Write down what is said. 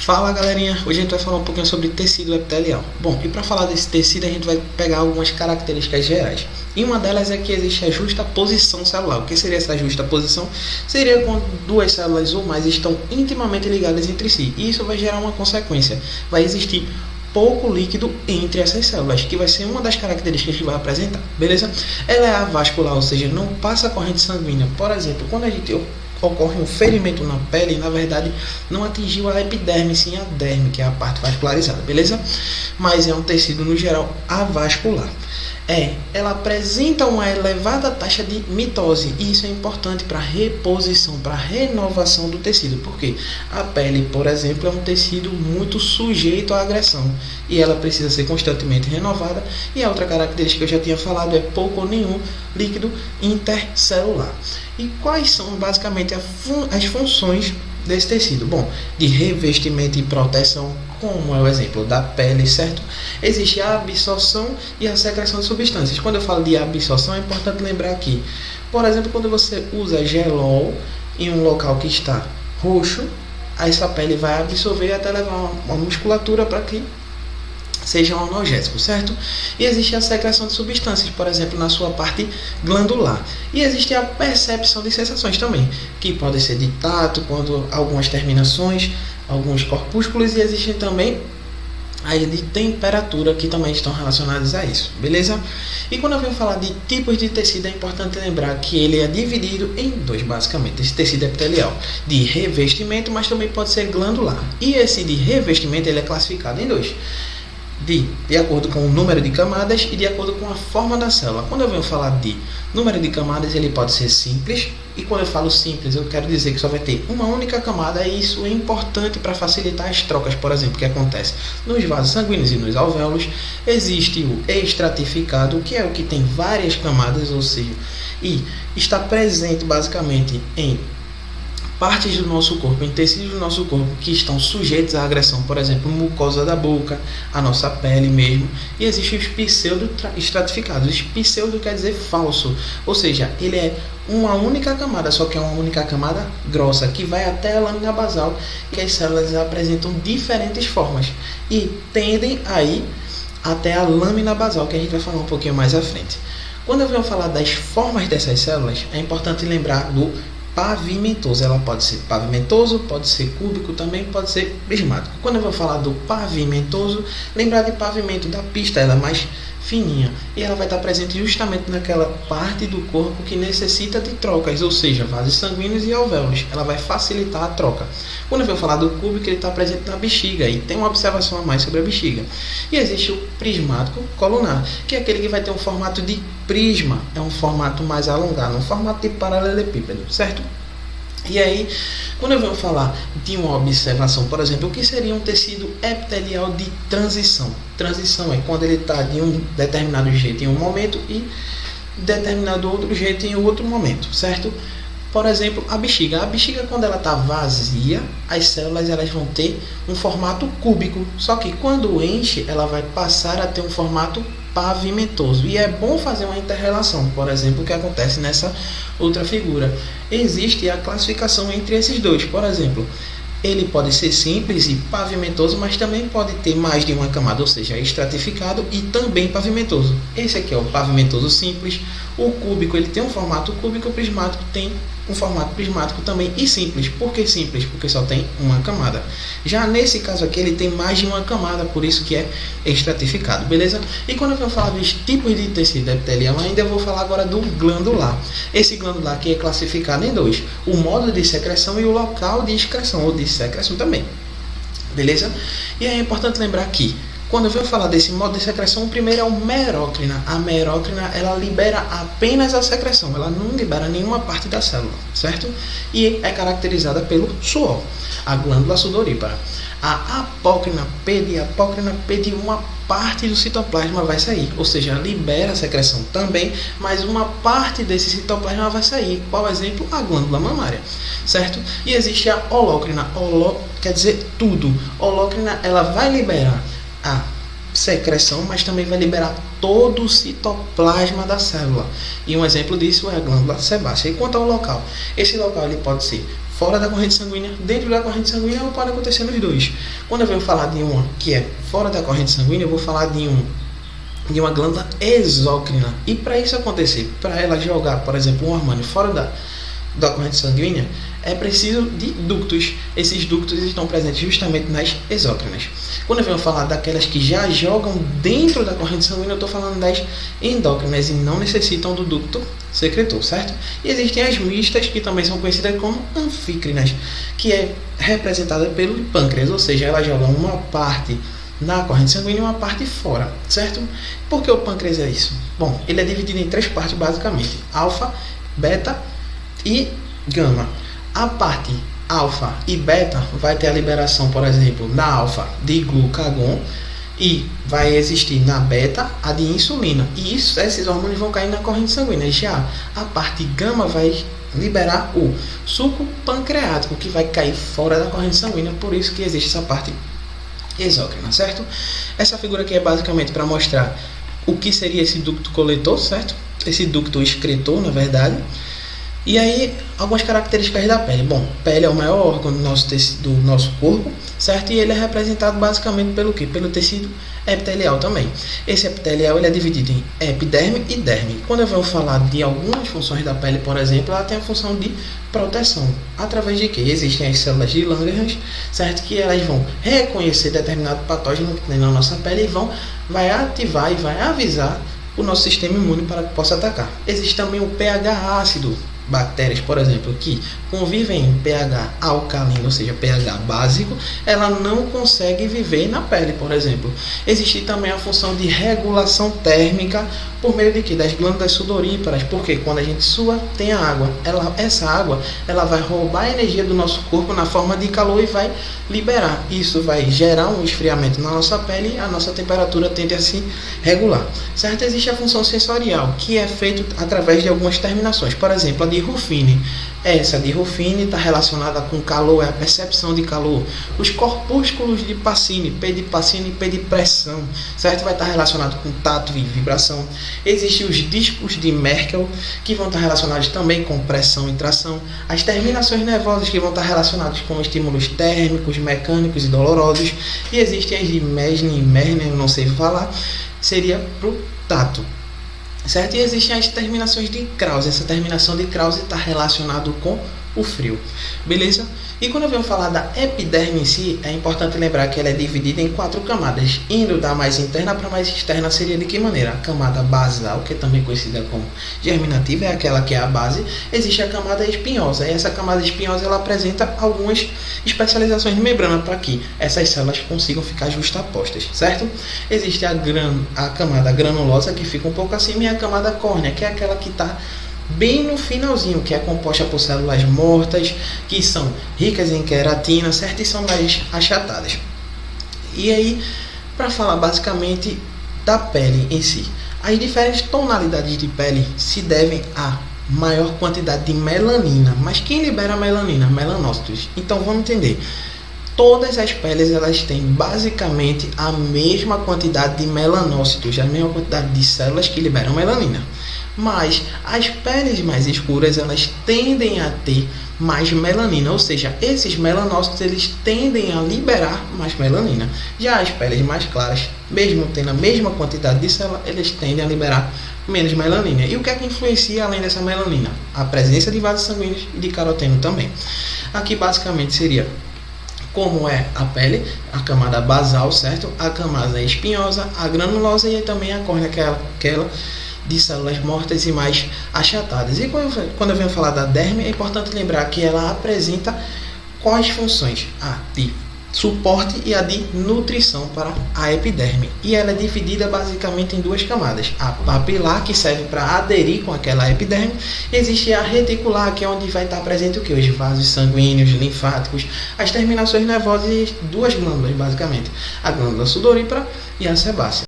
Fala galerinha, hoje a gente vai falar um pouquinho sobre tecido epitelial. Bom, e para falar desse tecido a gente vai pegar algumas características gerais. E uma delas é que existe a justa posição celular. O que seria essa justa posição? Seria quando duas células ou mais estão intimamente ligadas entre si. E isso vai gerar uma consequência. Vai existir pouco líquido entre essas células, que vai ser uma das características que vai apresentar, beleza? Ela é avascular, ou seja, não passa corrente sanguínea. Por exemplo, quando a gente ocorre um ferimento na pele, na verdade não atingiu a epiderme, sim a derme, que é a parte vascularizada, beleza? Mas é um tecido no geral avascular. Ela apresenta uma elevada taxa de mitose e isso é importante para reposição, para renovação do tecido, porque a pele, por exemplo, é um tecido muito sujeito à agressão e ela precisa ser constantemente renovada. E a outra característica que eu já tinha falado é pouco ou nenhum líquido intercelular. E quais são basicamente as funções desse tecido? Bom, de revestimento e proteção, como é o exemplo da pele, certo? Existe a absorção e a secreção de substâncias. Quando eu falo de absorção, é importante lembrar que, por exemplo, quando você usa gelol em um local que está roxo, essa pele vai absorver até levar uma musculatura para que seja um analgésico, certo? E existe a secreção de substâncias, por exemplo, na sua parte glandular. E existe a percepção de sensações também, que pode ser de tato, quando algumas terminações, alguns corpúsculos, e existem também aí de temperatura, que também estão relacionados a isso, beleza? E quando eu venho falar de tipos de tecido, é importante lembrar que ele é dividido em dois, basicamente. Esse tecido epitelial de revestimento, mas também pode ser glandular. E esse de revestimento, ele é classificado em dois. De acordo com o número de camadas e de acordo com a forma da célula. Quando eu venho falar de número de camadas, ele pode ser simples, e quando eu falo simples, eu quero dizer que só vai ter uma única camada, e isso é importante para facilitar as trocas, por exemplo, que acontece nos vasos sanguíneos e nos alvéolos. Existe o estratificado, que é o que tem várias camadas, ou seja, e está presente basicamente em partes do nosso corpo, em tecidos do nosso corpo que estão sujeitos à agressão, por exemplo, mucosa da boca, a nossa pele mesmo. E existe os pseudo-estratificados. Pseudo quer dizer falso, ou seja, ele é uma única camada, só que é uma única camada grossa, que vai até a lâmina basal, que as células apresentam diferentes formas e tendem a ir até a lâmina basal, que a gente vai falar um pouquinho mais à frente. Quando eu venho falar das formas dessas células, é importante lembrar do pavimentoso. Ela pode ser pavimentoso, pode ser cúbico, também pode ser prismático. Quando eu vou falar do pavimentoso, lembrar de pavimento da pista, ela é mais fininha e ela vai estar presente justamente naquela parte do corpo que necessita de trocas, ou seja, vasos sanguíneos e alvéolos. Ela vai facilitar a troca. Quando eu vou falar do cúbico, ele está presente na bexiga e tem uma observação a mais sobre a bexiga. E existe o prismático colunar, que é aquele que vai ter um formato de prisma, é um formato mais alongado, um formato de paralelepípedo, certo? E aí, quando eu venho falar de uma observação, por exemplo, o que seria um tecido epitelial de transição? Transição é quando ele está de um determinado jeito em um momento e determinado outro jeito em outro momento, certo? Por exemplo, a bexiga. A bexiga, quando ela está vazia, as células elas vão ter um formato cúbico. Só que quando enche, ela vai passar a ter um formato pavimentoso. E é bom fazer uma inter-relação, por exemplo, o que acontece nessa outra figura. Existe a classificação entre esses dois. Por exemplo, ele pode ser simples e pavimentoso, mas também pode ter mais de uma camada, ou seja, estratificado e também pavimentoso. Esse aqui é o pavimentoso simples. O cúbico, ele tem um formato cúbico, o prismático tem um formato prismático também e simples. Por que simples? Porque só tem uma camada. Já nesse caso aqui, ele tem mais de uma camada, por isso que é estratificado, beleza? E quando eu vou falar dos tipos de tecido epitelial, ainda vou falar agora do glandular. Esse glandular aqui é classificado em dois: o modo de secreção e o local de excreção, ou de secreção também, beleza? E é importante lembrar que quando eu venho falar desse modo de secreção, o primeiro é o merócrina. A merócrina, ela libera apenas a secreção, ela não libera nenhuma parte da célula, certo? E é caracterizada pelo suor, a glândula sudorípara. A apócrina pede uma parte do citoplasma vai sair, ou seja, libera a secreção também, mas uma parte desse citoplasma vai sair. Qual exemplo? A glândula mamária, certo? E existe a holócrina, quer dizer tudo. Holócrina, ela vai liberar a secreção, mas também vai liberar todo o citoplasma da célula. E um exemplo disso é a glândula sebácea. E quanto ao local, esse local ele pode ser fora da corrente sanguínea, dentro da corrente sanguínea, ou pode acontecer nos dois. Quando eu venho falar de uma que é fora da corrente sanguínea, eu vou falar de uma glândula exócrina. E para isso acontecer, para ela jogar, por exemplo, um hormônio fora da corrente sanguínea, é preciso de ductos. Esses ductos estão presentes justamente nas exócrinas. Quando eu venho falar daquelas que já jogam dentro da corrente sanguínea, eu estou falando das endócrinas e não necessitam do ducto secretor, certo? E existem as mistas, que também são conhecidas como anfícrinas, que é representada pelo pâncreas, ou seja, elas jogam uma parte na corrente sanguínea e uma parte fora, certo? Por que o pâncreas é isso? Bom, ele é dividido em 3 partes basicamente: alfa, beta e gama. A parte alfa e beta vai ter a liberação, por exemplo, na alfa de glucagon, e vai existir na beta a de insulina, e esses hormônios vão cair na corrente sanguínea. Já a parte gama vai liberar o suco pancreático, que vai cair fora da corrente sanguínea, por isso que existe essa parte exócrina, certo? Essa figura aqui é basicamente para mostrar o que seria esse ducto coletor, certo? Esse ducto excretor, na verdade. E aí, algumas características da pele. Bom, pele é o maior órgão do nosso corpo, certo? E ele é representado basicamente pelo quê? Pelo tecido epitelial também. Esse epitelial ele é dividido em epiderme e derme. Quando eu vou falar de algumas funções da pele, por exemplo, ela tem a função de proteção. Através de quê? Existem as células de Langerhans, certo? Que elas vão reconhecer determinado patógeno que tem na nossa pele e vai ativar e vai avisar o nosso sistema imune para que possa atacar. Existe também o pH ácido. Bactérias, por exemplo, que convivem em pH alcalino, ou seja, pH básico, ela não consegue viver na pele, por exemplo. Existe também a função de regulação térmica por meio de quê? Das glândulas sudoríparas, porque quando a gente sua, tem a água. Essa água ela vai roubar a energia do nosso corpo na forma de calor e vai liberar. Isso vai gerar um esfriamento na nossa pele e a nossa temperatura tende a se regular. Certo? Existe a função sensorial, que é feita através de algumas terminações. Por exemplo, a de Ruffini. Essa de Ruffini está relacionada com calor, é a percepção de calor. Os corpúsculos de Pacini, P de Pacini e P de pressão, certo? Vai estar relacionado com tato e vibração. Existem os discos de Merkel, que vão estar relacionados também com pressão e tração. As terminações nervosas, que vão estar relacionadas com estímulos térmicos, mecânicos e dolorosos. E existem as de Mesny e Merner, eu não sei falar, seria para o tato. Certo? E existem as terminações de Krause. Essa terminação de Krause está relacionada com o frio. Beleza? E quando eu venho falar da epiderme em si, é importante lembrar que ela é dividida em 4 camadas. Indo da mais interna para mais externa seria de que maneira? A camada basal, que é também conhecida como germinativa, é aquela que é a base. Existe a camada espinhosa. E essa camada espinhosa ela apresenta algumas especializações de membrana para que essas células consigam ficar justapostas, certo? Existe a camada granulosa, que fica um pouco acima, e a camada córnea, que é aquela que está bem no finalzinho, que é composta por células mortas, que são ricas em queratina, certo? E são mais achatadas. E aí, para falar basicamente da pele em si, as diferentes tonalidades de pele se devem a maior quantidade de melanina. Mas quem libera a melanina? Melanócitos. Então vamos entender. Todas as peles elas têm basicamente a mesma quantidade de melanócitos, a mesma quantidade de células que liberam melanina. Mas as peles mais escuras elas tendem a ter mais melanina, ou seja, esses melanócitos eles tendem a liberar mais melanina. Já as peles mais claras, mesmo tendo a mesma quantidade de células, eles tendem a liberar menos melanina. E o que é que influencia além dessa melanina? A presença de vasos sanguíneos e de caroteno também. Aqui basicamente seria como é a pele, a camada basal, certo? A camada espinhosa, a granulosa e também a córnea, que é aquela de células mortas e mais achatadas. E quando eu venho falar da derme, é importante lembrar que ela apresenta quais funções? A de suporte e a de nutrição para a epiderme. E ela é dividida basicamente em 2 camadas. A papilar, que serve para aderir com aquela epiderme. Existe a reticular, que é onde vai estar presente o que? Os vasos sanguíneos, linfáticos, as terminações nervosas e 2 glândulas, basicamente. A glândula sudorípara e a sebácea.